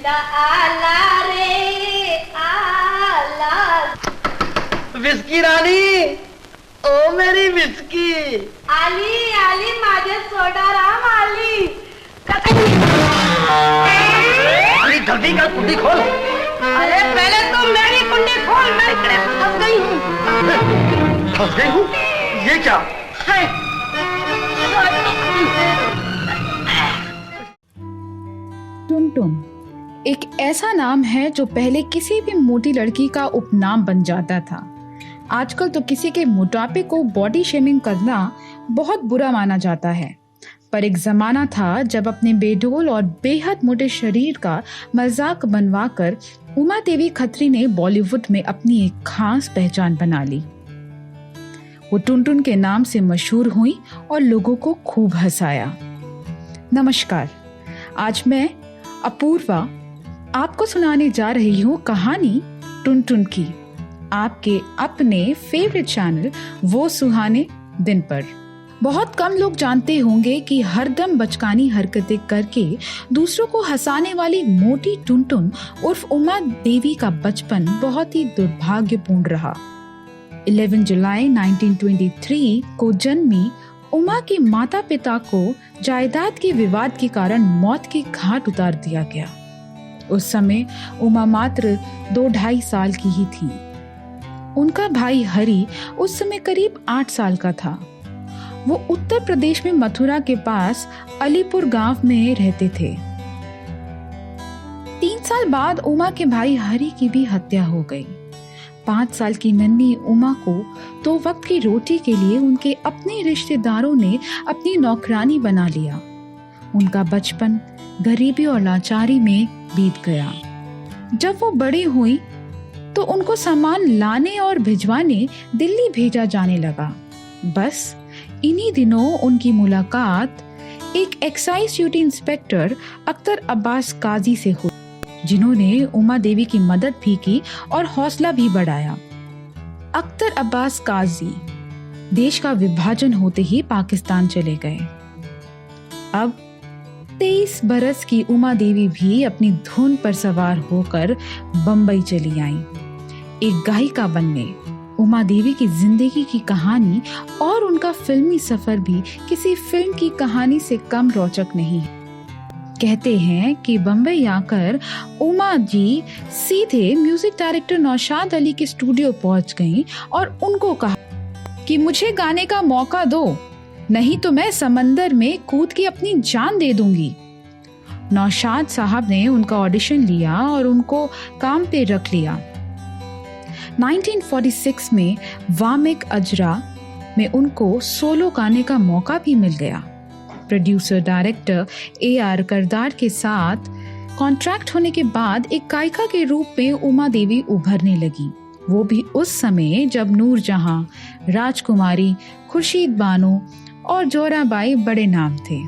ला आला रे आला। विस्की रानी, ओ मेरी विस्की। आली आली माझे सोडा राम आली। अरे जल्दी कर, कुंडी खोल। अरे पहले तो मेरी कुंडी खोल, मैं इकडे फंस गई हूँ। फंस गई हूँ? ये क्या है? टुनटुन एक ऐसा नाम है जो पहले किसी भी मोटी लड़की का उपनाम बन जाता था। आजकल तो किसी के मोटापे को बॉडी शेमिंग करना बहुत बुरा माना जाता है, पर एक जमाना था जब अपने बेडोल और बेहद मोटे शरीर का मजाक बनवाकर उमा देवी खत्री ने बॉलीवुड में अपनी एक खास पहचान बना ली। वो टुनटुन के नाम से मशहूर हुई और लोगों को खूब हंसाया। नमस्कार, आज मैं अपूर्वा आपको सुनाने जा रही हूँ कहानी टुनटुन की, आपके अपने फेवरेट चैनल वो सुहाने दिन पर। बहुत कम लोग जानते होंगे कि हरदम बचकानी हरकतें करके दूसरों को हंसाने वाली मोटी टुनटुन उर्फ उमा देवी का बचपन बहुत ही दुर्भाग्यपूर्ण रहा। 11 जुलाई 1923 को जन्मी उमा के माता पिता को जायदाद के विवाद के कारण मौत के घाट उतार दिया गया। उस समय उमा मात्र 2-2.5 साल की ही थी। उनका भाई हरि उस समय करीब 8 साल का था। वो उत्तर प्रदेश में मथुरा के पास अलीपुर गांव में रहते थे। 3 साल बाद उमा के भाई हरि की भी हत्या हो गई। 5 साल की नन्ही उमा को 2 वक्त की रोटी के लिए उनके अपने रिश्तेदारों ने अपनी नौकरानी बना लिया। उनका बचपन गरीबी और लाचारी में बीत गया। जब वो बड़ी हुई तो उनको सामान लाने और भिजवाने दिल्ली भेजा जाने लगा। बस इन्हीं दिनों उनकी मुलाकात एक excise duty inspector Akhtar Abbas Kazi से हुई, जिन्होंने उमा देवी की मदद भी की और हौसला भी बढ़ाया। अख्तर अब्बास काजी देश का विभाजन होते ही पाकिस्तान चले गए। अब 23 बरस की उमा देवी भी अपनी धुन पर सवार होकर बंबई चली आईं। एक गायिका बनने उमा देवी की जिंदगी की कहानी और उनका फिल्मी सफर भी किसी फिल्म की कहानी से कम रोचक नहीं है। कहते हैं कि बंबई आकर उमा जी सीधे म्यूजिक डायरेक्टर नौशाद अली के स्टूडियो पहुंच गईं और उनको कहा कि मुझे गाने का मौका दो, नहीं तो मैं समंदर में कूद के अपनी जान दे दूंगी। नौशाद साहब ने उनका ऑडिशन लिया और उनको काम पे रख लिया। 1946 में वामिक अजरा में उनको सोलो गाने का मौका भी मिल गया। प्रोड्यूसर डायरेक्टर AR करदार के साथ कॉन्ट्रैक्ट होने के बाद एक गायिका के रूप में उमा देवी उभरने लगी, वो भी उस समय जब नूरजहां, राजकुमारी, खुर्शीद बानो और जोराबाई बड़े नाम थे।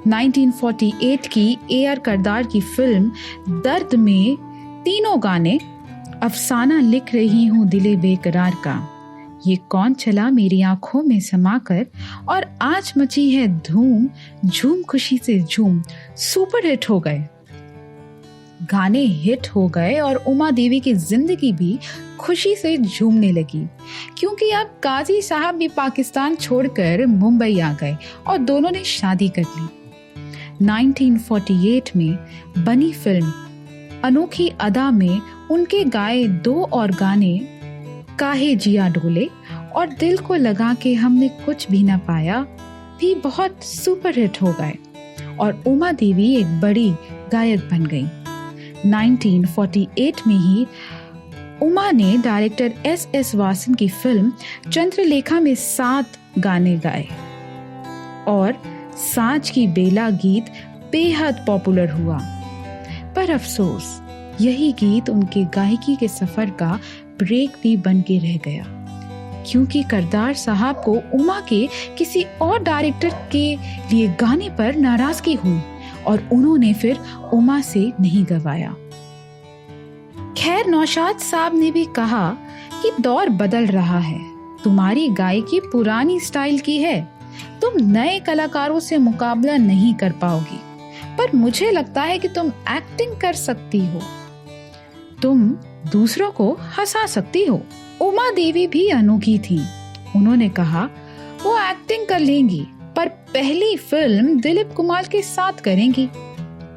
1948 की AR करदार की फिल्म दर्द में तीनों गाने अफसाना लिख रही हूँ दिले बेकरार का, ये कौन चला मेरी आंखों में समाकर और आज मची है धूम, झूम खुशी से झूम सुपर हिट हो गए। गाने हिट हो गए और उमा देवी की जिंदगी भी खुशी से झूमने लगी, क्योंकि अब काजी साहब भी पाकिस्तान छोड़कर मुंबई आ गए और दोनों ने शादी कर ली। 1948 में बनी फिल्म अनोखी अदा में उनके गाए 2 और गाने काहे जिया डोले और दिल को लगा के हमने कुछ भी न पाया भी बहुत सुपर हिट हो गए और उमा देवी एक बड़ी गायक बन गई। 1948 में ही उमा ने डायरेक्टर S.S. वासन की फिल्म चंद्रलेखा में 7 गाने गाए और साज की बेला गीत बेहद पॉपुलर हुआ। पर अफसोस यही गीत उनके गायकी के सफर का ब्रेक भी बन के रह गया, क्योंकि करदार साहब को उमा के किसी और डायरेक्टर के लिए गाने पर नाराजगी हुई और उन्होंने फिर उमा से नहीं गवाया। खैर, नौशाद साहब ने भी कहा कि दौर बदल रहा है, तुम्हारी गायकी पुरानी स्टाइल की है, तुम नए कलाकारों से मुकाबला नहीं कर पाओगी। पर मुझे लगता है कि तुम एक्टिंग कर सकती हो, तुम दूसरों को हंसा सकती हो। उमा देवी भी अनोखी थी। उन्होंने कहा वो एक्टिंग कर लेंगी, पर पहली फिल्म दिलीप कुमार के साथ करेंगी।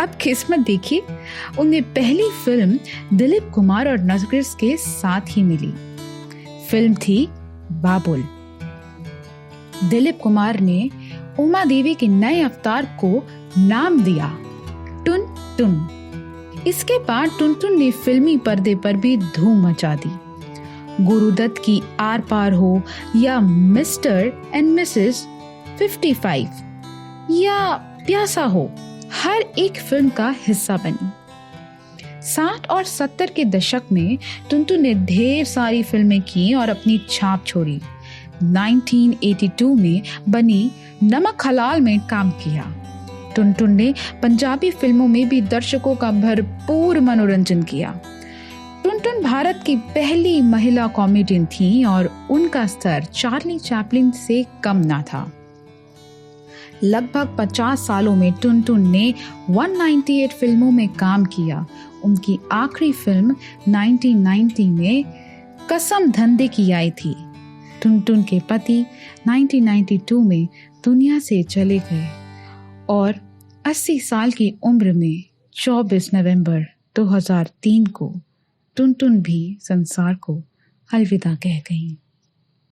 अब किस्मत देखिए, उन्हें पहली फिल्म दिलीप कुमार और नरगिस के साथ ही मिली। फिल्म थी बाबुल। दिलीप कुमार ने उमा देवी के नए अवतार को नाम दिया टुन टुन। इसके बाद टुनटुन ने फिल्मी पर्दे पर भी धूम मचा दी। गुरुदत्त की आर पार हो या मिस्टर एंड मिसेस 55 या प्यासा हो, हर एक फिल्म का हिस्सा बनी। 60 और 70 के दशक में टुनटुन ने ढेर सारी फिल्में की और अपनी छाप छोड़ी। 1982 में बनी नमक हलाल में काम किया। टुनटुन ने पंजाबी फिल्मों में भी दर्शकों का भरपूर मनोरंजन किया। टुनटुन भारत की पहली महिला कॉमेडियन थी और उनका स्तर चार्ली चैपलिन से कम ना था। लगभग 50 सालों में टुनटुन ने 198 फिल्मों में काम किया। उनकी आखिरी फिल्म 1990 में कसम धंधे की आई थी। टुनटुन के पति 1992 में दुनिया से चले गए और 80 साल की उम्र में 24 नवंबर 2003 को टुनटुन भी संसार को अलविदा कह गईं।